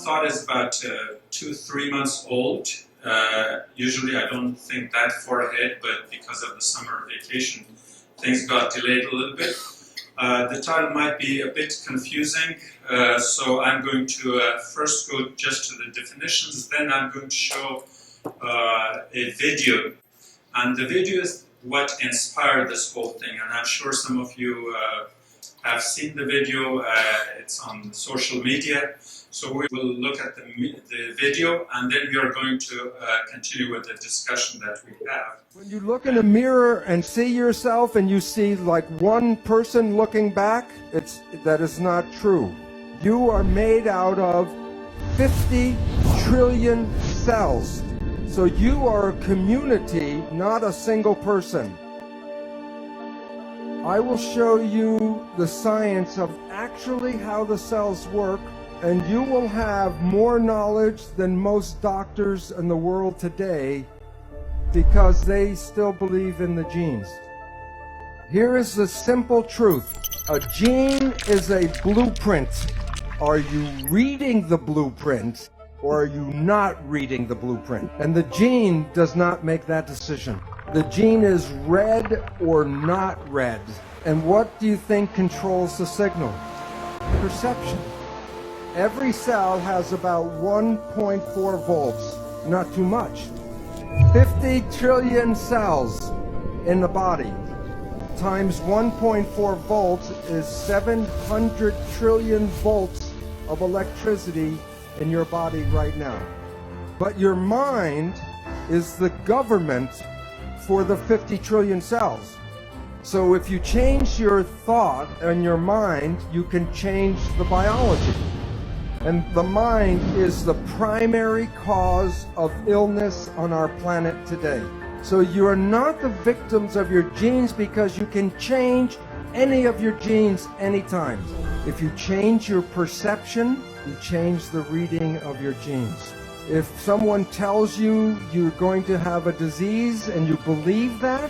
thought is about 2-3 months old. Usually I don't think that far ahead, but because of the summer vacation, things got delayed a little bit. The title might be a bit confusing, so I'm going to first go just to the definitions, then I'm going to show a video. And the video is what inspired this whole thing, and I'm sure some of you have seen the video. It's on social media. So we will look at the video, and then we are going to continue with the discussion that we have. When you look in a mirror and see yourself and you see like one person looking back, that is not true. You are made out of 50 trillion cells. So you are a community, not a single person. I will show you the science of actually how the cells work, and you will have more knowledge than most doctors in the world today because they still believe in the genes. Here is the simple truth. A gene is a blueprint. Are you reading the blueprint or are you not reading the blueprint? And the gene does not make that decision. The gene is read or not read. And what do you think controls the signal? Perception. Every cell has about 1.4 volts, not too much. 50 trillion cells in the body times 1.4 volts is 700 trillion volts of electricity in your body right now. But your mind is the government for the 50 trillion cells. So if you change your thought and your mind, you can change the biology. And the mind is the primary cause of illness on our planet today. So you are not the victims of your genes because you can change any of your genes anytime. If you change your perception, you change the reading of your genes. If someone tells you you're going to have a disease and you believe that,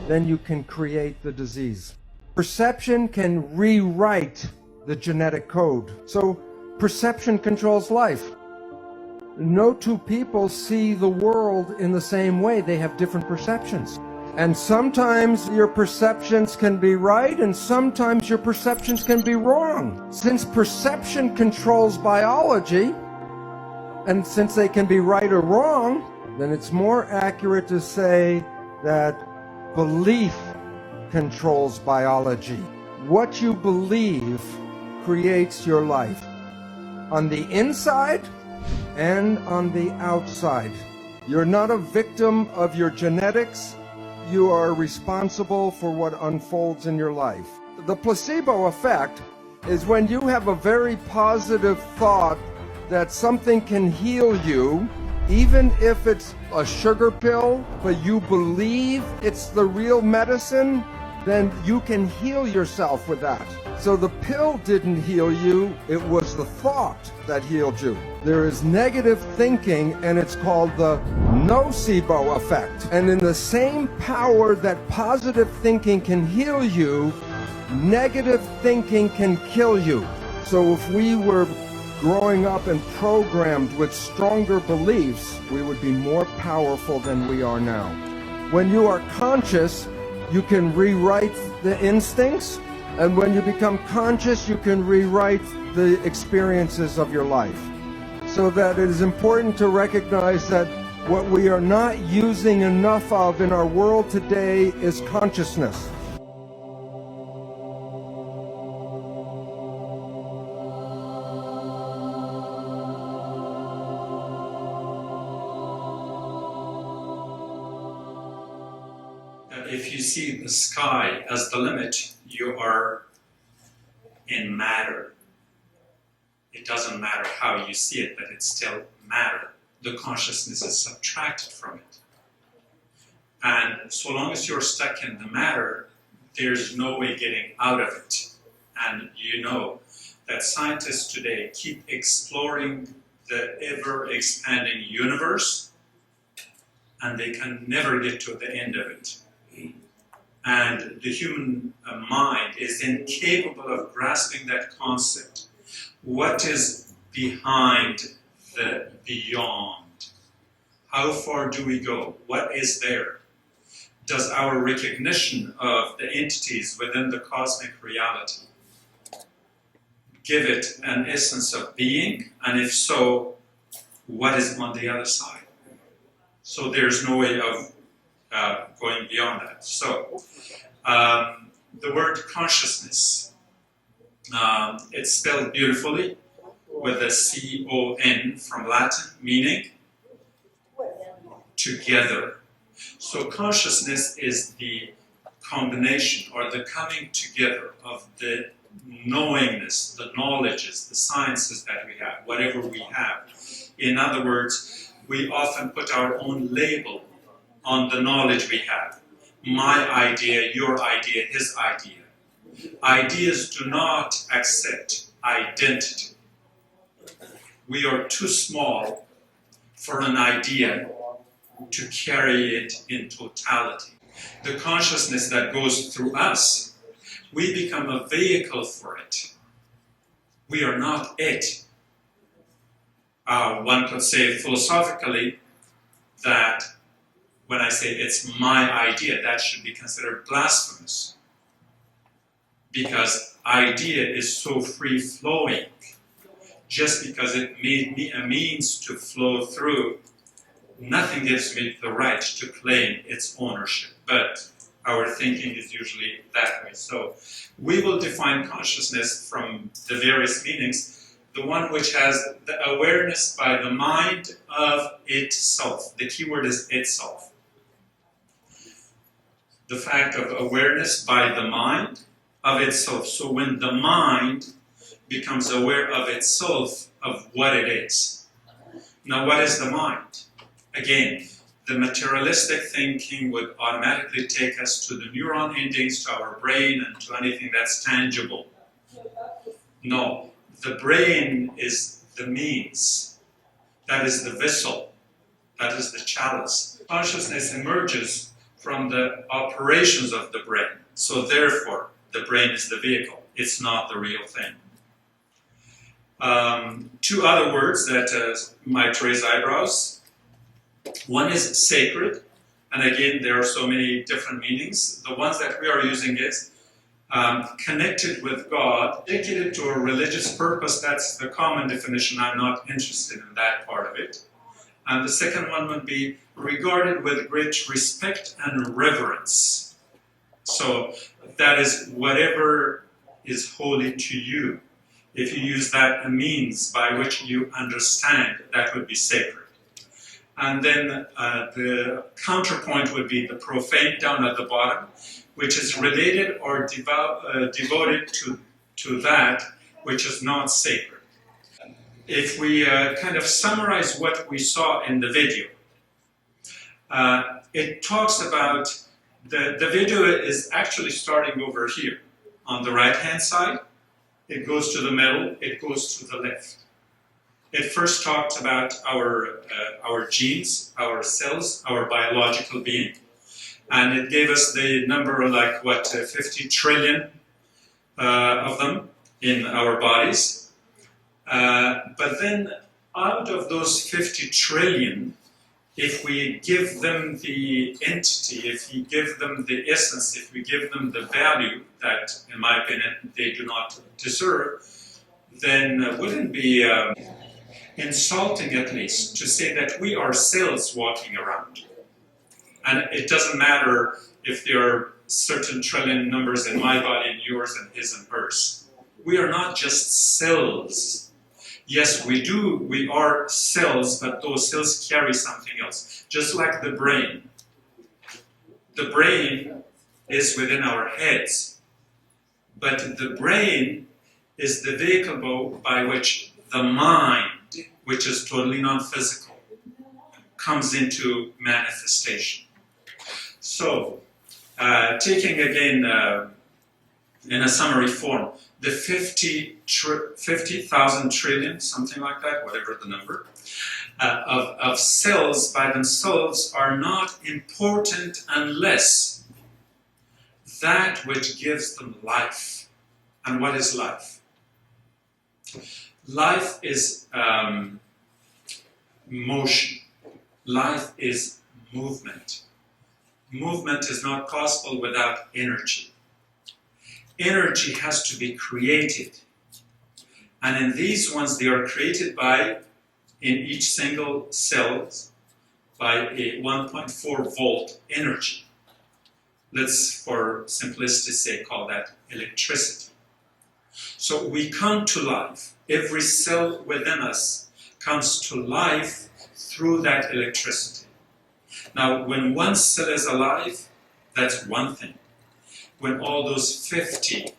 then you can create the disease. Perception can rewrite the genetic code. So perception controls life. No two people see the world in the same way. They have different perceptions. And sometimes your perceptions can be right, and sometimes your perceptions can be wrong. Since perception controls biology, and since they can be right or wrong, then it's more accurate to say that belief controls biology. What you believe creates your life. On the inside and on the outside. You're not a victim of your genetics. You are responsible for what unfolds in your life. The placebo effect is when you have a very positive thought that something can heal you, even if it's a sugar pill, but you believe it's the real medicine, then you can heal yourself with that. So the pill didn't heal you, it was the thought that healed you. There is negative thinking, and it's called the nocebo effect. And in the same power that positive thinking can heal you, negative thinking can kill you. So if we were growing up and programmed with stronger beliefs, we would be more powerful than we are now. When you are conscious, you can rewrite the instincts, and when you become conscious, you can rewrite the experiences of your life. So that it is important to recognize that what we are not using enough of in our world today is consciousness. If you see the sky as the limit, you are in matter. It doesn't matter how you see it, but it's still matter. The consciousness is subtracted from it. And so long as you're stuck in the matter, there's no way getting out of it. And you know that scientists today keep exploring the ever-expanding universe, and they can never get to the end of it. And the human mind is incapable of grasping that concept. What is behind the beyond. How far do we go? What is there? Does our recognition of the entities within the cosmic reality give it an essence of being? And if so, what is on the other side? So there's no way of going beyond that. So the word consciousness, it's spelled beautifully with a C-O-N from Latin, meaning together. So consciousness is the combination or the coming together of the knowingness, the knowledges, the sciences that we have, whatever we have. In other words, we often put our own label on the knowledge we have. My idea, your idea, his idea. Ideas do not accept identity. We are too small for an idea to carry it in totality. The consciousness that goes through us, we become a vehicle for it. We are not it. One could say philosophically that when I say it's my idea, that should be considered blasphemous. Because idea is so free-flowing. Just because it made me a means to flow through, nothing gives me the right to claim its ownership. But our thinking is usually that way. So we will define consciousness from the various meanings, the one which has the awareness by the mind of itself. The key word is itself. The fact of awareness by the mind of itself. So when the mind becomes aware of itself, of what it is. Now, what is the mind? Again, the materialistic thinking would automatically take us to the neuron endings, to our brain, and to anything that's tangible. No, the brain is the means. That is the vessel. That is the chalice. Consciousness emerges from the operations of the brain. So therefore, the brain is the vehicle. It's not the real thing. Two other words that might raise eyebrows. One is sacred, and again, there are so many different meanings. The ones that we are using is connected with God, dedicated to a religious purpose. That's the common definition. I'm not interested in that part of it. And the second one would be regarded with great respect and reverence. So that is whatever is holy to you. If you use that a means by which you understand, that would be sacred. And then the counterpoint would be the profane down at the bottom, which is related or devoted to that which is not sacred. If we kind of summarize what we saw in the video, it talks about the video is actually starting over here on the right-hand side. It goes to the middle, it goes to the left. It first talked about our genes, our cells, our biological being. And it gave us the number like, 50 trillion of them in our bodies. But then out of those 50 trillion, if we give them the entity, if we give them the essence, if we give them the value that, in my opinion, they do not deserve, then wouldn't be insulting, at least, to say that we are cells walking around. And it doesn't matter if there are certain trillion numbers in my body and yours and his and hers. We are not just cells. Yes, we are cells, but those cells carry something else. Just like the brain. The brain is within our heads, but the brain is the vehicle by which the mind, which is totally non-physical, comes into manifestation. So, taking again in a summary form, the 50,000 trillion, something like that, whatever the number, of cells by themselves are not important unless that which gives them life. And what is life? Life is motion. Life is movement. Movement is not possible without energy. Energy has to be created. And in these ones, they are created by, in each single cell, by a 1.4 volt energy. Let's, for simplicity's sake, call that electricity. So we come to life. Every cell within us comes to life through that electricity. Now, when one cell is alive, that's one thing. When all those 50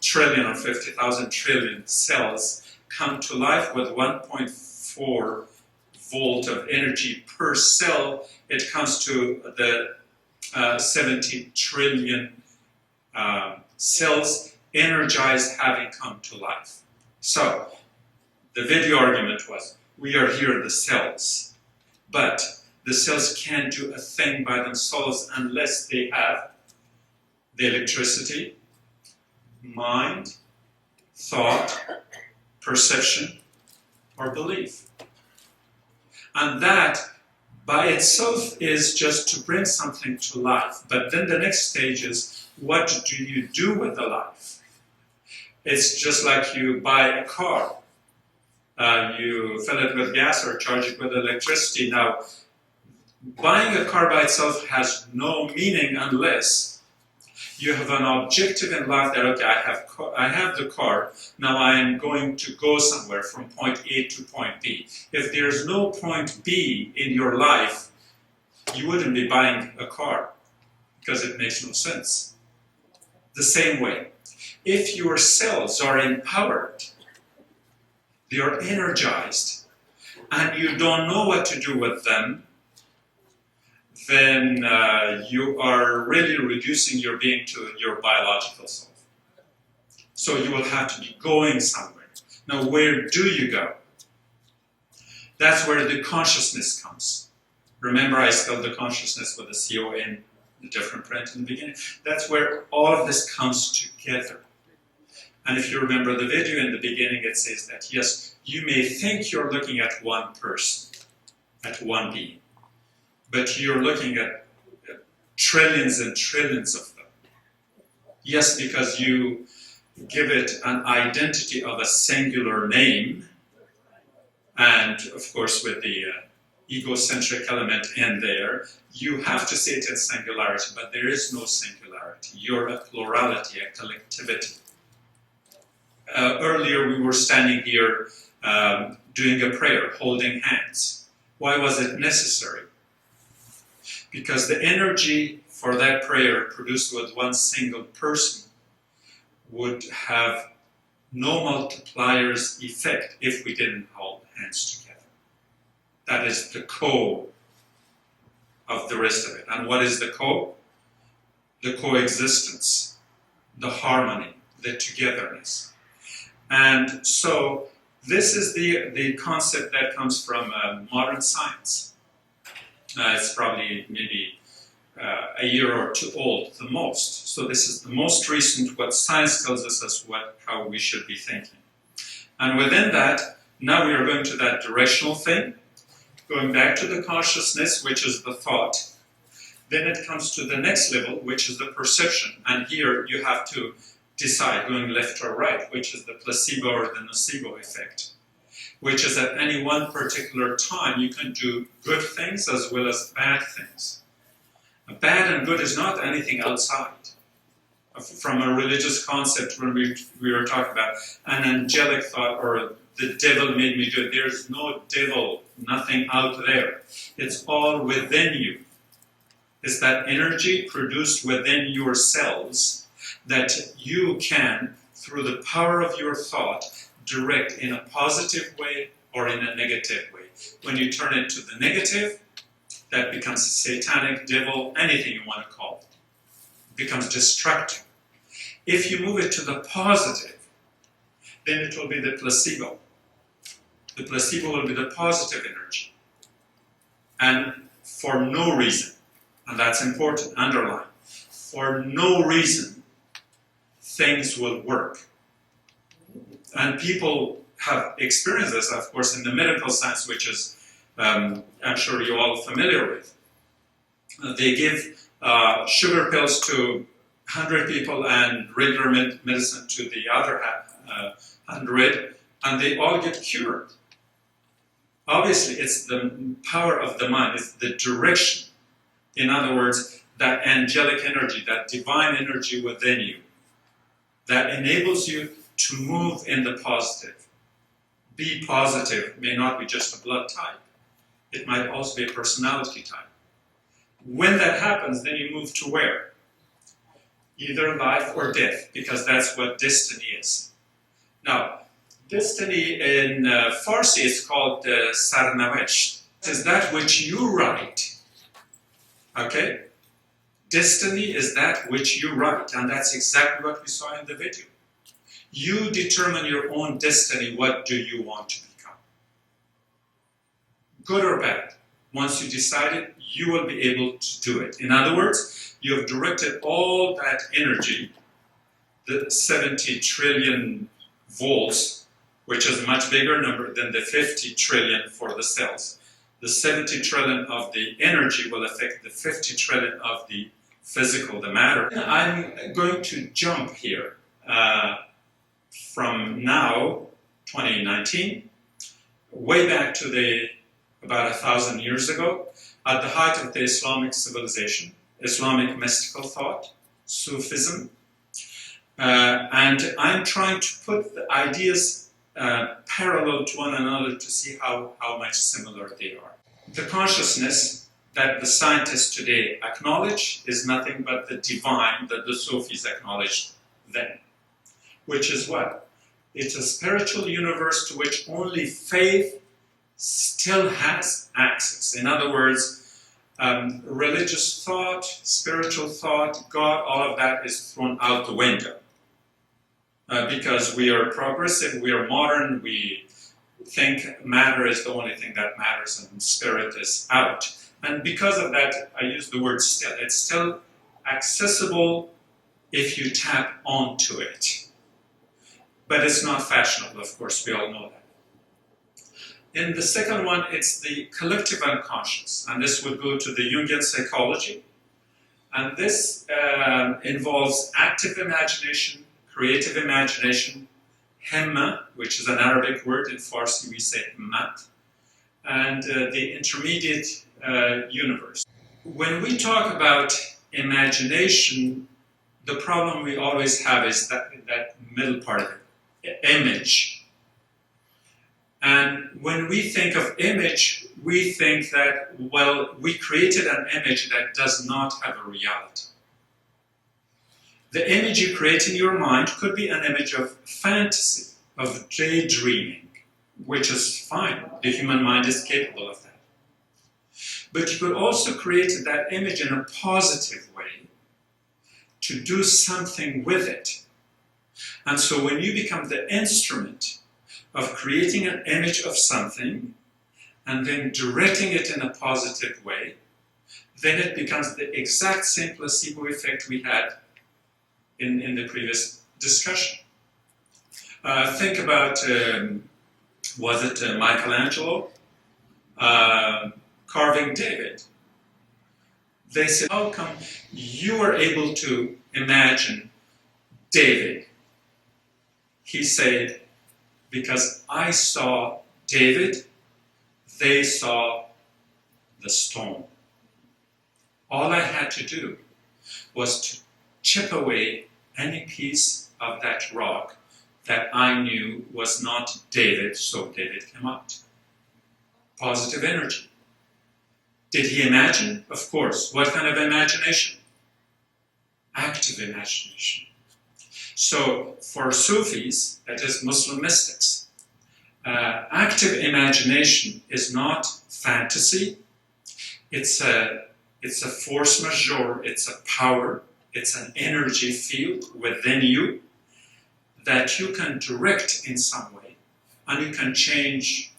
trillion or 50,000 trillion cells come to life with 1.4 volt of energy per cell, it comes to the 70 trillion cells energized, having come to life. So, the video argument was, we are here, the cells, but the cells can't do a thing by themselves unless they have the electricity, mind, thought, perception, or belief. And that by itself is just to bring something to life. But then the next stage is, what do you do with the life? It's just like you buy a car. You fill it with gas or charge it with electricity. Now, buying a car by itself has no meaning unless you have an objective in life that, okay, I have the car, now I am going to go somewhere from point A to point B. If there's no point B in your life, you wouldn't be buying a car because it makes no sense. The same way, if your cells are empowered, they are energized, and you don't know what to do with them, then you are really reducing your being to your biological self. So you will have to be going somewhere. Now, where do you go? That's where the consciousness comes. Remember, I spelled the consciousness with a C-O-N, the different print in the beginning. That's where all of this comes together. And if you remember the video in the beginning, it says that, yes, you may think you're looking at one person, at one being, but you're looking at trillions and trillions of them. Yes, because you give it an identity of a singular name, and of course with the egocentric element in there, you have to say it in singularity, but there is no singularity. You're a plurality, a collectivity. Earlier we were standing here doing a prayer, holding hands. Why was it necessary? Because the energy for that prayer produced with one single person would have no multipliers effect if we didn't hold hands together. That is the core of the rest of it. And what is the core? The coexistence, the harmony, the togetherness. And so this is the concept that comes from modern science. It's probably maybe a year or two old, the most. So this is the most recent, what science tells us as how we should be thinking. And within that, now we are going to that directional thing, going back to the consciousness, which is the thought. Then it comes to the next level, which is the perception. And here you have to decide, going left or right, which is the placebo or the nocebo effect, which is at any one particular time you can do good things as well as bad things. Bad and good is not anything outside. From a religious concept, when we were talking about an angelic thought or the devil made me good, there's no devil, nothing out there. It's all within you. It's that energy produced within your cells that you can, through the power of your thought, direct in a positive way or in a negative way. When you turn it to the negative, that becomes satanic, devil, anything you want to call it. It becomes destructive. If you move it to the positive, then it will be the placebo. The placebo will be the positive energy. And for no reason, and that's important, underline, for no reason, things will work. And people have experienced this, of course, in the medical science, which is, I'm sure you're all familiar with. They give sugar pills to 100 people and regular medicine to the other 100, and they all get cured. Obviously, it's the power of the mind, it's the direction. In other words, that angelic energy, that divine energy within you, that enables you to move in the positive. Be positive may not be just a blood type. It might also be a personality type. When that happens, then you move to where? Either life or death, because that's what destiny is. Now, destiny in Farsi is called sarnavesh. It is that which you write. Okay? Destiny is that which you write, and that's exactly what we saw in the video. You determine your own destiny. What do you want to become? Good or bad? Once you decide it, you will be able to do it. In other words, you have directed all that energy, the 70 trillion volts, which is a much bigger number than the 50 trillion for the cells. The 70 trillion of the energy will affect the 50 trillion of the physical, the matter. I'm going to jump here from now, 2019, way back to about 1,000 years ago, at the height of the Islamic civilization, Islamic mystical thought, Sufism, and I'm trying to put the ideas parallel to one another to see how much similar they are. The consciousness that the scientists today acknowledge is nothing but the divine that the Sufis acknowledged then. Which is what? It's a spiritual universe to which only faith still has access. In other words, religious thought, spiritual thought, God, all of that is thrown out the window. Because we are progressive, we are modern, we think matter is the only thing that matters and spirit is out. And because of that, I use the word still. It's still accessible if you tap onto it. But it's not fashionable, of course, we all know that. In the second one, it's the collective unconscious, and this would go to the Jungian psychology. And this involves active imagination, creative imagination, hemma, which is an Arabic word, in Farsi we say himmat, and the intermediate universe. When we talk about imagination, the problem we always have is that middle part of it, image. And when we think of image, we think that, well, we created an image that does not have a reality. The image you create in your mind could be an image of fantasy, of daydreaming, which is fine. The human mind is capable of that. But you could also create that image in a positive way to do something with it. And so when you become the instrument of creating an image of something and then directing it in a positive way, then it becomes the exact same placebo effect we had in the previous discussion. Think about, was it Michelangelo carving David? They said, how come you were able to imagine David? He said, because I saw David, they saw the stone. All I had to do was to chip away any piece of that rock that I knew was not David, so David came out. Positive energy. Did he imagine? Of course. What kind of imagination? Active imagination. So for Sufis, that is Muslim mystics, active imagination is not fantasy. It's a force majeure. It's a power. It's an energy field within you that you can direct in some way, and you can change,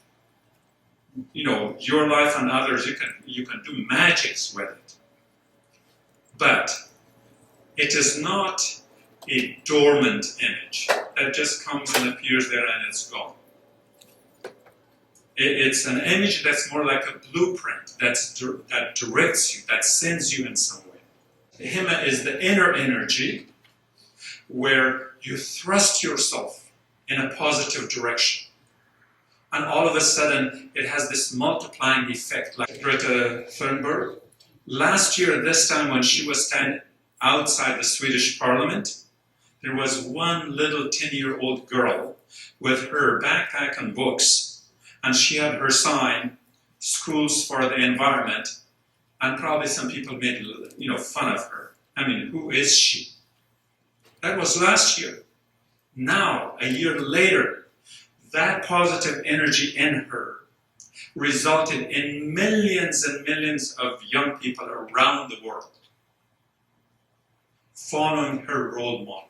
your life and others. You can do magics with it, but it is not a dormant image that just comes and appears there and it's gone. It's an image that's more like a blueprint that directs you, that sends you in some way. Hima is the inner energy where you thrust yourself in a positive direction. And all of a sudden, it has this multiplying effect, like Greta Thunberg. Last year, this time when she was standing outside the Swedish parliament, there was one little 10-year-old girl with her backpack and books, and she had her sign, Schools for the Environment, and probably some people made fun of her. I mean, who is she? That was last year. Now, a year later, that positive energy in her resulted in millions and millions of young people around the world following her role model.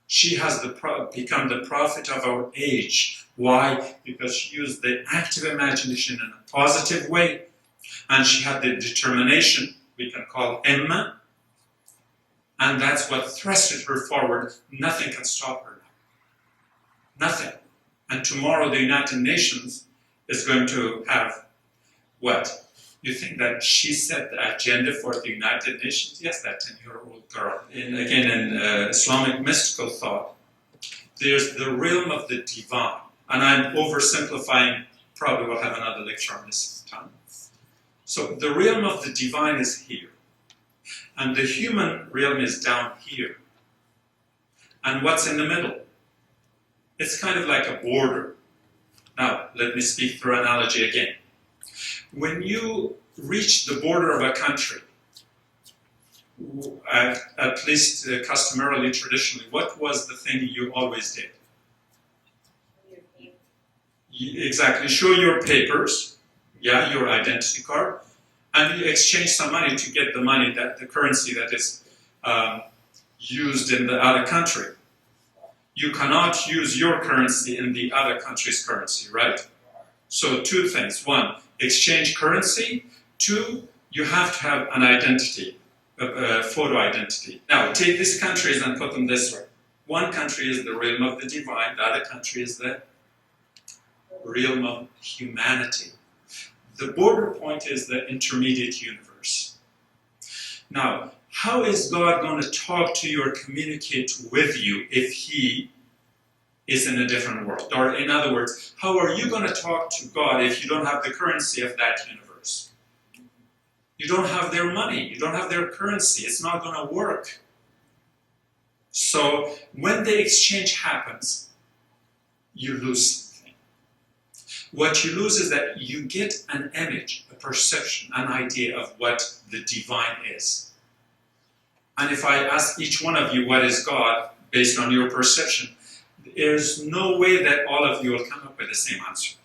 She has become the prophet of our age. Why? Because she used the active imagination in a positive way, and she had the determination we can call himma, and that's what thrusted her forward. Nothing can stop her now. Nothing. And tomorrow the United Nations is going to have what? You think that she set the agenda for the United Nations? Yes, that 10-year-old girl. And again, in Islamic mystical thought, there's the realm of the divine. And I'm oversimplifying, probably we'll have another lecture on this time. So the realm of the divine is here. And the human realm is down here. And what's in the middle? It's kind of like a border. Now, let me speak through analogy again. When you reach the border of a country, at least customarily, traditionally, what was the thing you always did? Exactly. Show your papers, yeah, your identity card, and you exchange some money to get the money, the currency that is used in the other country. You cannot use your currency in the other country's currency, right? So two things. One, exchange currency. Two, you have to have an identity, a photo identity. Now, take these countries and put them this way. One country is the realm of the divine, the other country is the realm of humanity. The border point is the intermediate universe. Now, how is God going to talk to you or communicate with you if He is in a different world? Or in other words, how are you going to talk to God if you don't have the currency of that universe? You don't have their money. You don't have their currency. It's not going to work. So when the exchange happens, you lose something. What you lose is that you get an image, a perception, an idea of what the divine is. And if I ask each one of you what is God, based on your perception, there's no way that all of you will come up with the same answer.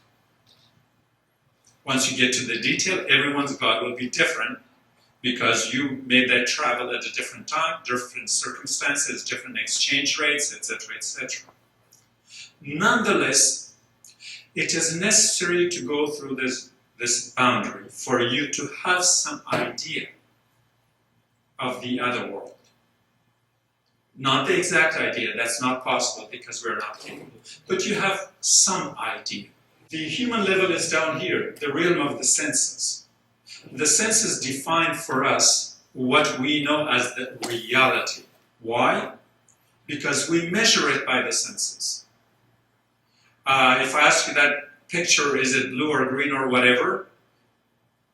Once you get to the detail, everyone's God will be different because you made that travel at a different time, different circumstances, different exchange rates, etc., etc. Nonetheless, it is necessary to go through this boundary for you to have some idea of the other world. Not the exact idea, that's not possible because we're not capable. But you have some idea. The human level is down here, the realm of the senses. The senses define for us what we know as the reality. Why? Because we measure it by the senses. If I ask you that picture, is it blue or green or whatever,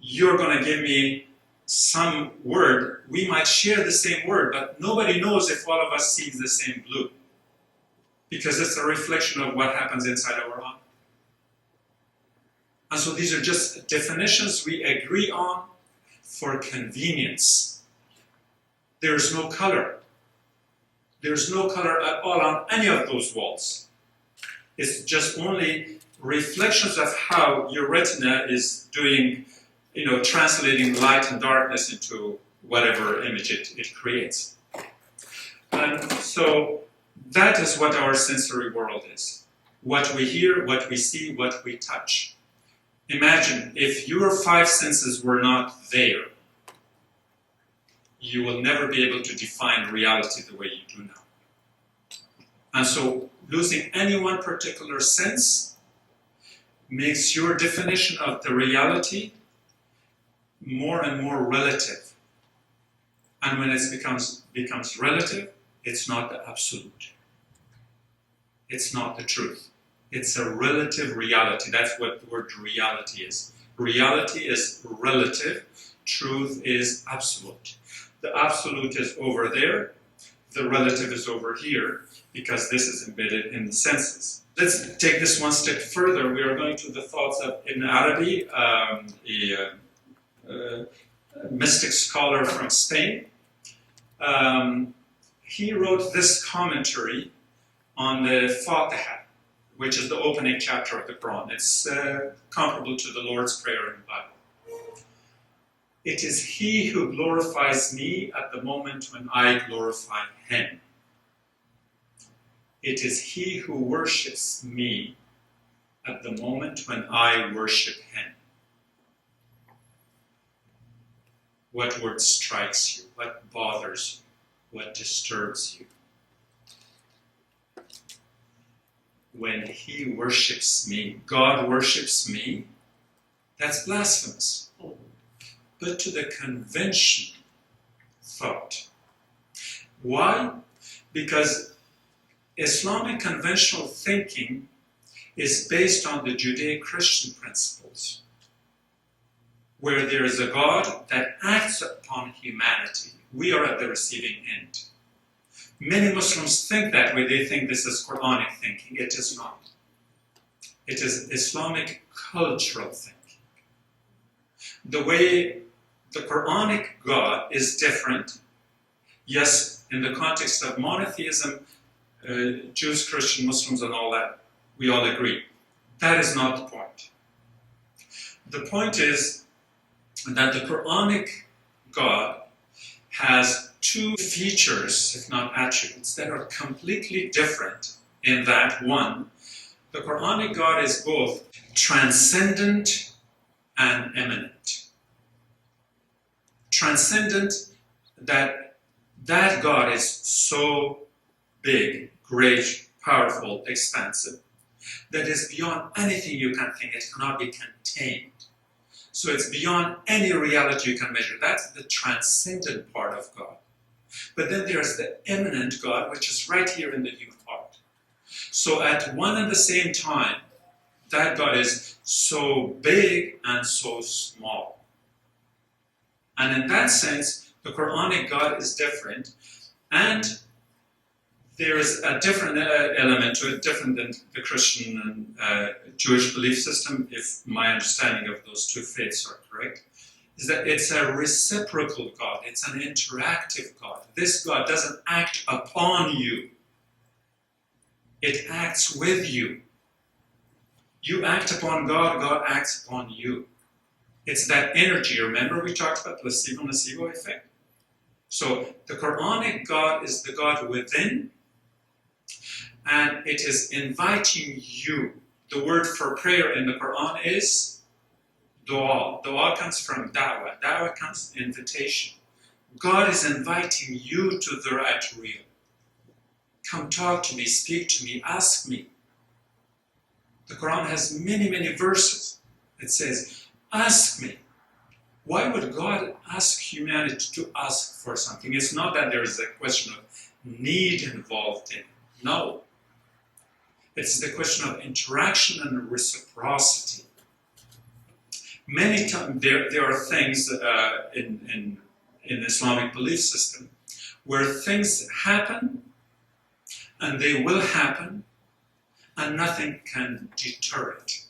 you're going to give me some word. We might share the same word, but nobody knows if all of us see the same blue. Because it's a reflection of what happens inside our eye. And so these are just definitions we agree on for convenience. There's no color. There's no color at all on any of those walls. It's just only reflections of how your retina is doing, translating light and darkness into whatever image it creates. And so that is what our sensory world is. What we hear, what we see, what we touch. Imagine if your five senses were not there, you will never be able to define reality the way you do now. And so losing any one particular sense makes your definition of the reality more and more relative. And when it becomes relative, it's not the absolute. It's not the truth. It's a relative reality. That's what the word reality is. Reality is relative. Truth is absolute. The absolute is over there. The relative is over here, because this is embedded in the senses. Let's take this one step further. We are going to the thoughts of Ibn Arabi, a mystic scholar from Spain. He wrote this commentary on the Fatiha, which is the opening chapter of the Quran. It's comparable to the Lord's Prayer in the Bible. It is He who glorifies me at the moment when I glorify Him. It is He who worships me at the moment when I worship Him. What word strikes you? What bothers you? What disturbs you? When He worships me, God worships me, that's blasphemous. But to the convention thought. Why? Because Islamic conventional thinking is based on the Judeo-Christian principles, where there is a God that acts upon humanity. We are at the receiving end. Many Muslims think that way. They think this is Qur'anic thinking. It is not. It is Islamic cultural thinking. The way the Qur'anic God is different. Yes, in the context of monotheism, Jews, Christian, Muslims, and all that, we all agree. That is not the point. The point is that the Qur'anic God has two features, if not attributes, that are completely different in that, one, the Qur'anic God is both transcendent and immanent. Transcendent, that God is so big, great, powerful, expansive, that is beyond anything you can think. It cannot be contained. So it's beyond any reality you can measure. That's the transcendent part of God. But then there's the immanent God, which is right here in the human heart. So at one and the same time, that God is so big and so small. And in that sense, the Qur'anic God is different, and there is a different element to it, different than the Christian and Jewish belief system, if my understanding of those two faiths are correct, is that it's a reciprocal God, it's an interactive God. This God doesn't act upon you, it acts with you. You act upon God, God acts upon you. It's that energy. Remember we talked about placebo-nocebo effect? So the Qur'anic God is the God within, and it is inviting you. The word for prayer in the Quran is dua. Dua comes from da'wah. Da'wah comes invitation. God is inviting you to the right real. Come talk to me, speak to me, ask me. The Quran has many, many verses. It says, ask me. Why would God ask humanity to ask for something? It's not that there is a question of need involved in it. No. It's the question of interaction and reciprocity. Many times there are things in Islamic belief system where things happen and they will happen and nothing can deter it.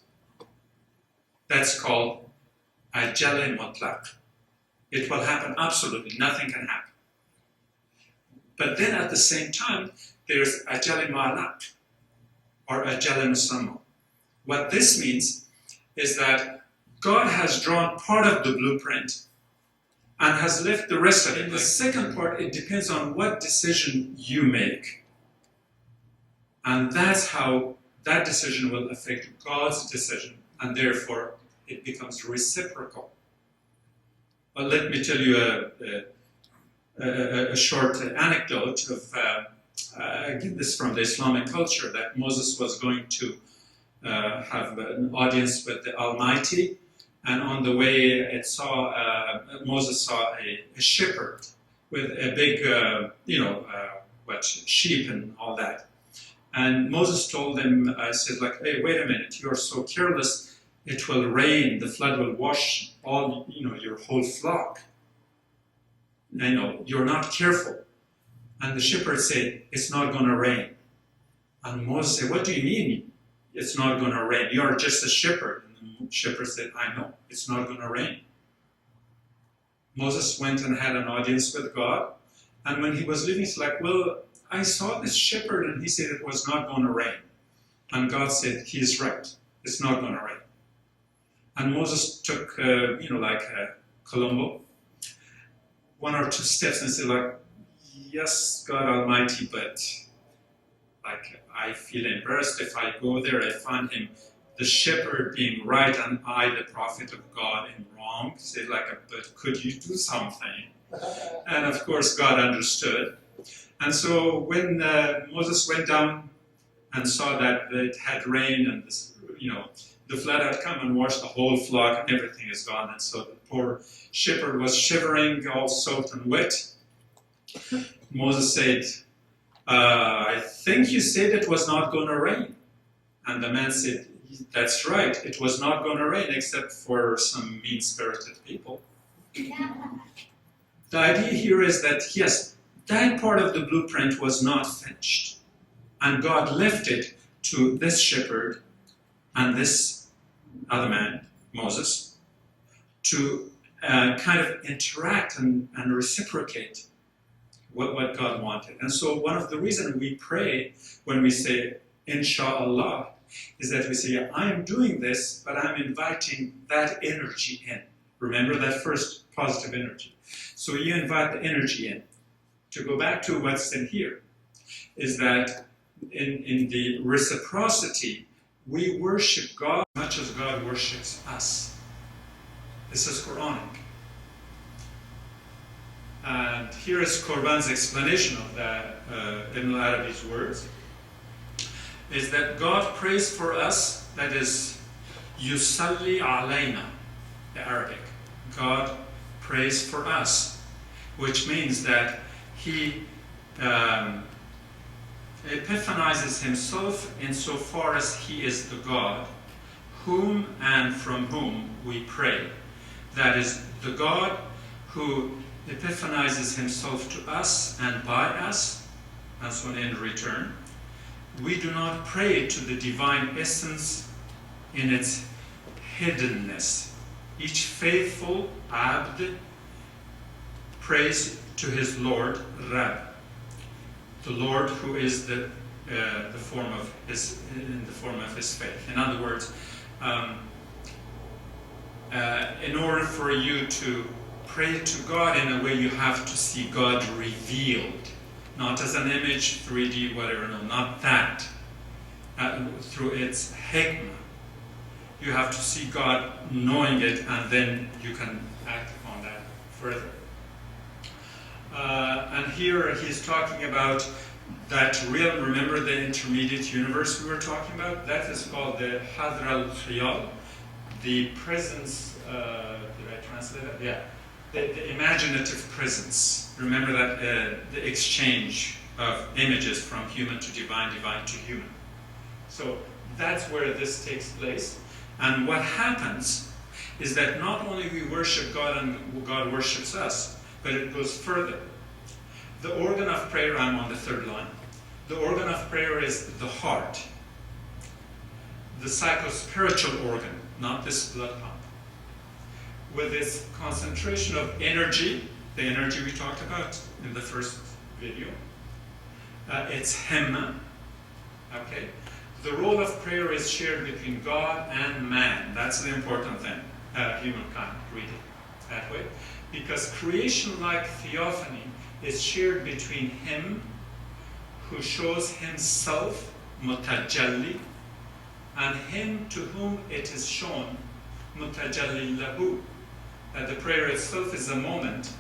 That's called ajal mutlaq. It will happen absolutely, nothing can happen. But then at the same time, there's ajal ma'alaq, or ajal musamma. What this means is that God has drawn part of the blueprint and has left the rest of it. In the second part, it depends on what decision you make. And that's how that decision will affect God's decision, and therefore it becomes reciprocal. Well, let me tell you a short anecdote of, again, this from the Islamic culture, that Moses was going to have an audience with the Almighty. And on the way, Moses saw a shepherd with a big, sheep and all that. And Moses told him, said, like, hey, wait a minute, you are so careless, it will rain, the flood will wash all, your whole flock. You're not careful. And the shepherd said, it's not going to rain. And Moses said, what do you mean it's not going to rain? You're just a shepherd. And the shepherd said, I know, it's not going to rain. Moses went and had an audience with God. And when he was leaving, he's like, well, I saw this shepherd and he said it was not going to rain. And God said, he's right, it's not going to rain. And Moses took, Columbo, 1 or 2 steps and said, like, yes, God Almighty, but I feel embarrassed if I go there, I find him, the shepherd, being right and I, the prophet of God, am wrong. He said, but could you do something? And of course, God understood. And so when Moses went down and saw that it had rained and the flood had come and washed the whole flock and everything is gone, and so the poor shepherd was shivering, all soaked and wet. Moses said, I think you said it was not going to rain. And the man said, that's right, it was not going to rain except for some mean-spirited people. The idea here is that, yes, that part of the blueprint was not finished. And God left it to this shepherd and this other man, Moses, to kind of interact and reciprocate what God wanted. And so one of the reasons we pray when we say, Inshallah, is that we say, I am doing this, but I'm inviting that energy in. Remember that first positive energy. So you invite the energy in. To go back to what's in here, is that in the reciprocity, we worship God as much as God worships us. This is Qur'anic. And here is Qurban's explanation of that, Ibn al-Arabi's words, is that God prays for us, that is, yusalli alayna, the Arabic. God prays for us, which means that He epiphanizes himself insofar as he is the God, whom and from whom we pray. That is, the God who epiphanizes himself to us and by us, and so in return. We do not pray to the divine essence in its hiddenness. Each faithful abd prays to his Lord, Rab, the Lord who is in the form of his faith. In other words, in order for you to pray to God in a way, you have to see God revealed, not as an image, 3D, whatever. No, not that. Through its hikmah, you have to see God knowing it, and then you can act upon that further. And here he's talking about that realm. Remember the intermediate universe we were talking about? That is called the Hadra al-Khiyal, the presence, did I translate that? Yeah. The imaginative presence. Remember that the exchange of images from human to divine, divine to human. So that's where this takes place. And what happens is that not only we worship God and God worships us, but it goes further. The organ of prayer, I'm on the third line. The organ of prayer is the heart. The psychospiritual organ, not this blood pump. With its concentration of energy, the energy we talked about in the first video, it's himma. Okay? The role of prayer is shared between God and man. That's the important thing. Humankind, read it that way. Because creation-like theophany is shared between him who shows himself, mutajalli, and him to whom it is shown, mutajalli lahu. That the prayer itself is a moment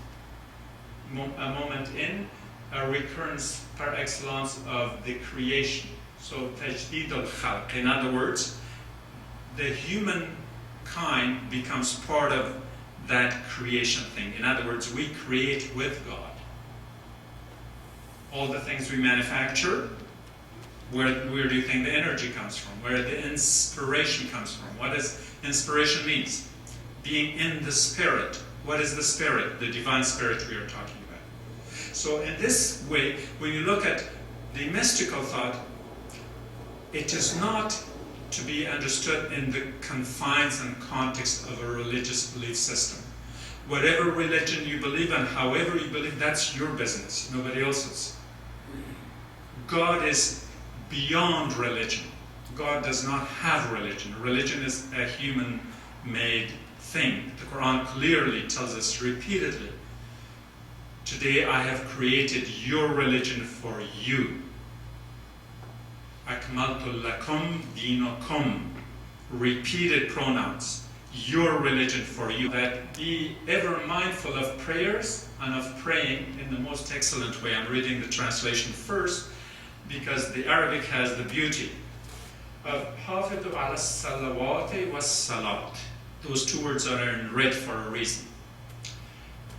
in a recurrence par excellence of the creation. So tajdid al-khalq. In other words, the humankind becomes part of that creation thing. In other words, we create with God. All the things we manufacture, where do you think the energy comes from? Where the inspiration comes from? What does inspiration means? Being in the spirit. What is the spirit? The divine spirit we are talking about. So in this way, when you look at the mystical thought, it is not to be understood in the confines and context of a religious belief system. Whatever religion you believe in, however you believe, that's your business, nobody else's. God is beyond religion. God does not have religion. Religion is a human-made thing. The Quran clearly tells us repeatedly, today I have created your religion for you. Akmaltu lakum dinakum. Repeated pronouns. Your religion for you. That be ever mindful of prayers and of praying in the most excellent way. I'm reading the translation first because the Arabic has the beauty of Hafidhu ala salawati was salat. Those two words are in red for a reason.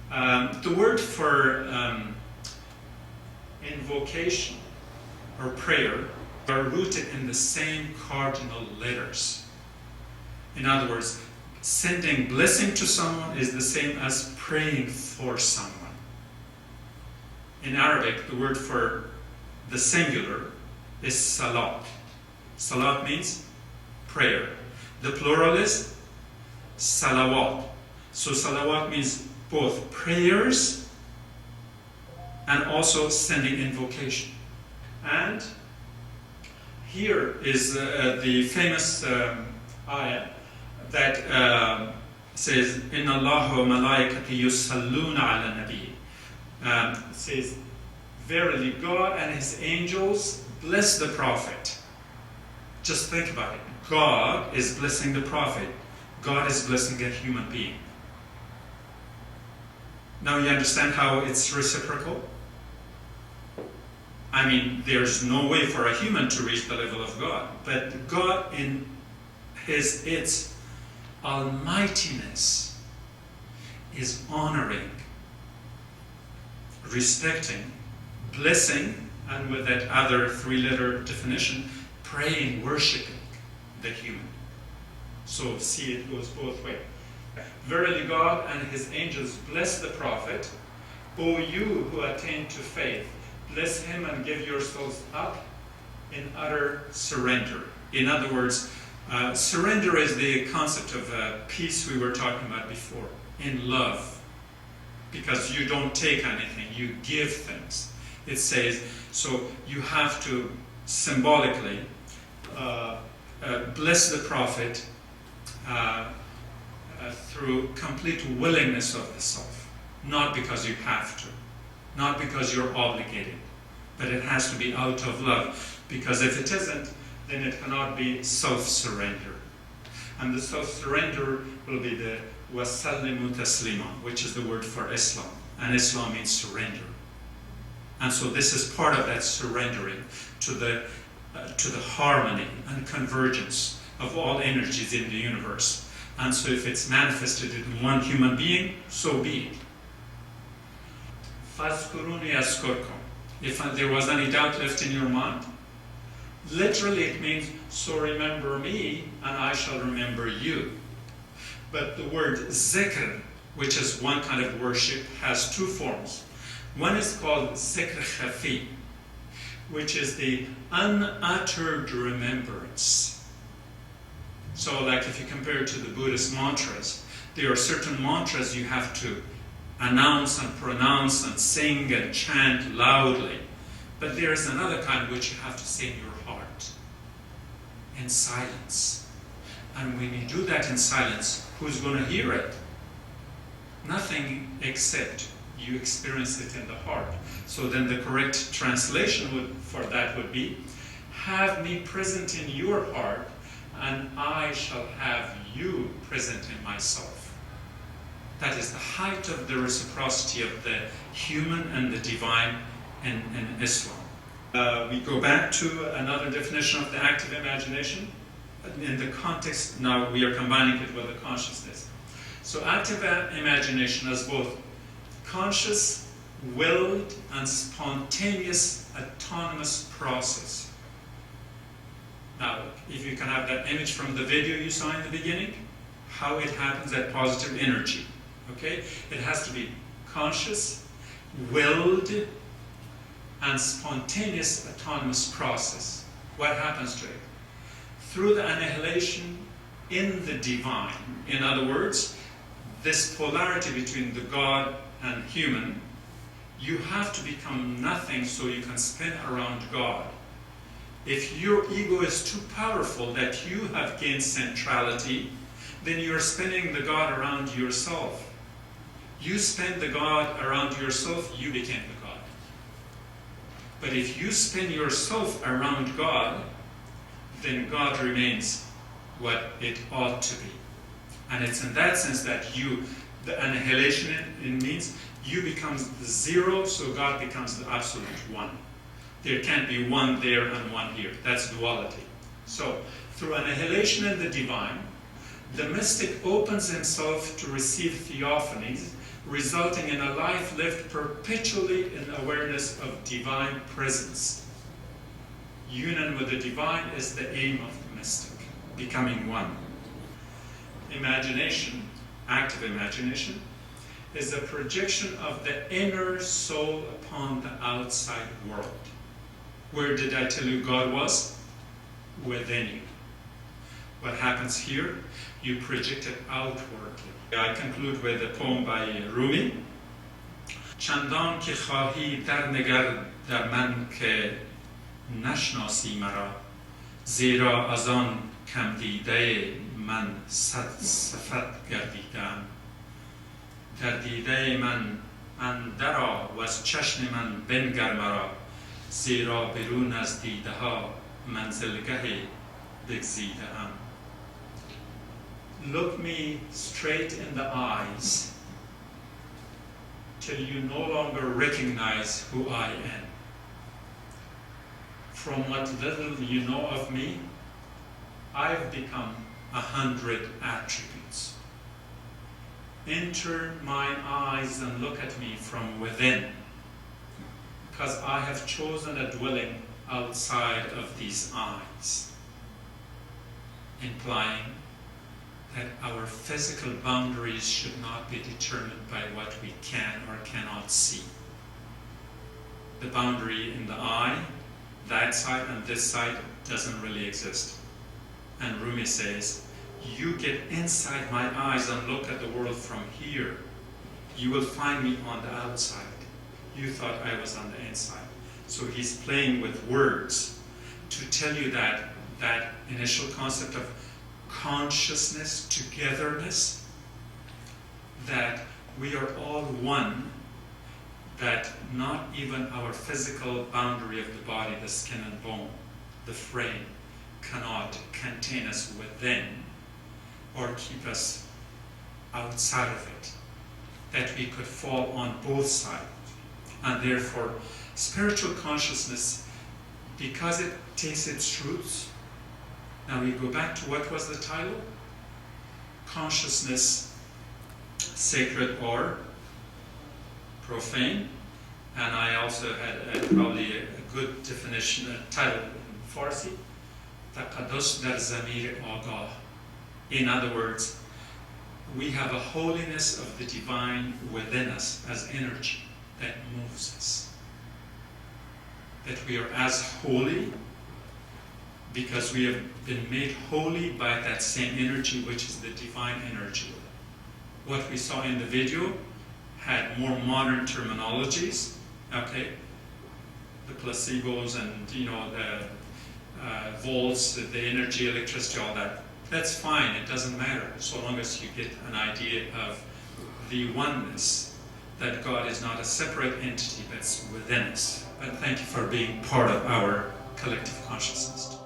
The word for invocation or prayer are rooted in the same cardinal letters. In other words, sending blessing to someone is the same as praying for someone. In Arabic, the word for the singular is salat. Salat means prayer. The plural is salawat. So salawat means both prayers and also sending invocation. And here is the famous ayah that says, Inna Allah wa malaikati yusalluna ala nabi. It says, verily God and His angels bless the Prophet. Just think about it. God is blessing the Prophet. God is blessing a human being. Now you understand how it's reciprocal? I mean, there's no way for a human to reach the level of God. But God in its almightiness is honoring, respecting, blessing, and with that other three-letter definition, praying, worshiping the human. So see, it goes both ways. Verily God and His angels bless the Prophet. O you who attain to faith, bless him and give yourselves up in utter surrender. In other words, surrender is the concept of peace we were talking about before. In love. Because you don't take anything, you give things. It says, so you have to symbolically bless the Prophet through complete willingness of the self. Not because you have to. Not because you're obligated. But it has to be out of love. Because if it isn't, then it cannot be self-surrender. And the self-surrender will be the wasallimu taslima, which is the word for Islam. And Islam means surrender. And so this is part of that surrendering to the harmony and convergence of all energies in the universe. And so if it's manifested in one human being, so be it. Fazkuruni askurkum. If there was any doubt left in your mind, literally it means, so remember me and I shall remember you. But the word zikr, which is one kind of worship, has two forms. One is called zikr khafi, which is the unuttered remembrance. So like if you compare it to the Buddhist mantras, there are certain mantras you have to announce and pronounce and sing and chant loudly. But there is another kind which you have to say in your heart, in silence. And when you do that in silence, who's going to hear it? Nothing except you experience it in the heart. So then the correct translation for that would be, have me present in your heart, and I shall have you present in myself. That is the height of the reciprocity of the human and the divine in Islam. We go back to another definition of the active imagination. in the context, now we are combining it with the consciousness. So active imagination is both conscious, willed, and spontaneous autonomous process. Now, if you can have that image from the video you saw in the beginning, how it happens, that positive energy, okay? It has to be conscious, willed, and spontaneous autonomous process. What happens to it? Through the annihilation in the divine. In other words, this polarity between the God and human, you have to become nothing so you can spin around God. If your ego is too powerful that you have gained centrality, then you're spinning the God around yourself. You spin the God around yourself, you became the God. But if you spin yourself around God, then God remains what it ought to be. And it's in that sense that the annihilation it means, you become the zero, so God becomes the absolute one. There can't be one there and one here. That's duality. So, through annihilation in the divine, the mystic opens himself to receive theophanies, resulting in a life lived perpetually in awareness of divine presence. Union with the divine is the aim of the mystic, becoming one. Imagination, active imagination, is a projection of the inner soul upon the outside world. Where did I tell you God was? Within you. What happens here? You project it outwardly. I conclude with a poem by Rumi. چندان که خواهی در نگر در من که نشناسی مرا زیرا از آن کم دیده من صد صفت گردیدم در دیده من اندرآ و از چشم من بنگر مرا زیرا برون از دیده ها منزلگه بگزیده‌ام. Look me straight in the eyes till you no longer recognize who I am. From what little you know of me, I've become 100 attributes. Enter mine eyes and look at me from within, because I have chosen a dwelling outside of these eyes, implying that our physical boundaries should not be determined by what we can or cannot see. The boundary in the eye, that side and this side, doesn't really exist. And Rumi says, you get inside my eyes and look at the world from here, you will find me on the outside. You thought I was on the inside. So he's playing with words to tell you that that initial concept of consciousness, togetherness, that we are all one, that not even our physical boundary of the body, the skin and bone, the frame, cannot contain us within or keep us outside of it, that we could fall on both sides. And therefore, spiritual consciousness, because it takes its roots. Now we go back to what was the title? Consciousness, sacred or profane. And I also had probably a good definition, a title in Farsi, Taqaddus dar zamir agah. In other words, we have a holiness of the divine within us as energy that moves us. That we are as holy because we have been made holy by that same energy, which is the divine energy. What we saw in the video had more modern terminologies, okay? The placebos and, the volts, the energy, electricity, all that. That's fine, it doesn't matter, so long as you get an idea of the oneness, that God is not a separate entity that's within us. But thank you for being part of our collective consciousness.